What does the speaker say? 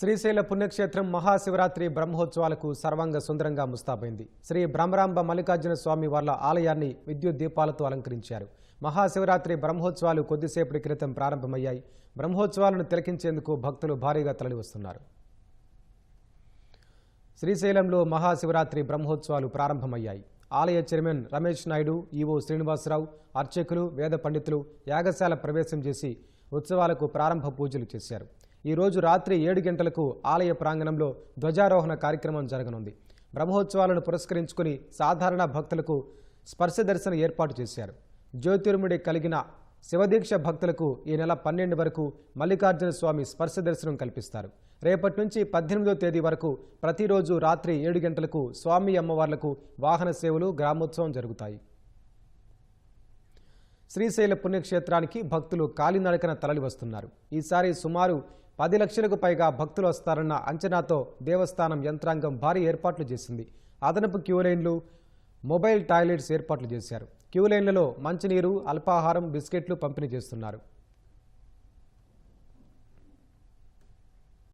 శ్రీశైల పుణ్యక్షేత్రం మహాశివరాత్రి బ్రహ్మోత్సవాలకు సర్వంగ సుందరంగా ముస్తాబైంది. శ్రీ బ్రహ్మరాంబ మల్లికార్జున స్వామి వార్ల ఆలయాన్ని విద్యుత్ దీపాలతో అలంకరించారు. మహాశివరాత్రి బ్రహ్మోత్సవాలు కొద్దిసేపటి క్రితం ప్రారంభమయ్యాయి. బ్రహ్మోత్సవాలను తిలకించేందుకు భక్తులు భారీగా తరలివస్తున్నారు. శ్రీశైలంలో మహాశివరాత్రి బ్రహ్మోత్సవాలు ప్రారంభమయ్యాయి. ఆలయ చైర్మన్ రమేష్ నాయుడు, ఈవో శ్రీనివాసరావు, అర్చకులు, వేద పండితులు యాగశాల ప్రవేశం చేసి ఉత్సవాలకు ప్రారంభ పూజలు చేశారు. ఈ రోజు రాత్రి 7 గంటలకు ఆలయ ప్రాంగణంలో ధ్వజారోహణ కార్యక్రమం జరగనుంది. బ్రహ్మోత్సవాలను పురస్కరించుకుని సాధారణ భక్తులకు స్పర్శ దర్శనం ఏర్పాటు చేశారు. జ్యోతిర్ముడి కలిగిన శివదీక్ష భక్తులకు ఈ నెల 12 వరకు మల్లికార్జున స్వామి స్పర్శ దర్శనం కల్పిస్తారు. రేపటి నుంచి 18వ తేదీ వరకు ప్రతిరోజు రాత్రి 7 గంటలకు స్వామి అమ్మవార్లకు వాహన సేవలు, గ్రామోత్సవం జరుగుతాయి. శ్రీశైల పుణ్యక్షేత్రానికి భక్తులు కాలినడకన తరలి వస్తున్నారు. ఈసారి సుమారు 10 లక్షలకు పైగా భక్తులు వస్తారన్న అంచనాతో దేవస్థానం యంత్రాంగం భారీ ఏర్పాట్లు చేసింది. అదనపు క్యూలైన్లు, మొబైల్ టాయిలెట్స్ ఏర్పాట్లు చేశారు. క్యూలైన్లలో మంచినీరు, అల్పాహారం, బిస్కెట్లు పంపిణీ చేస్తున్నారు.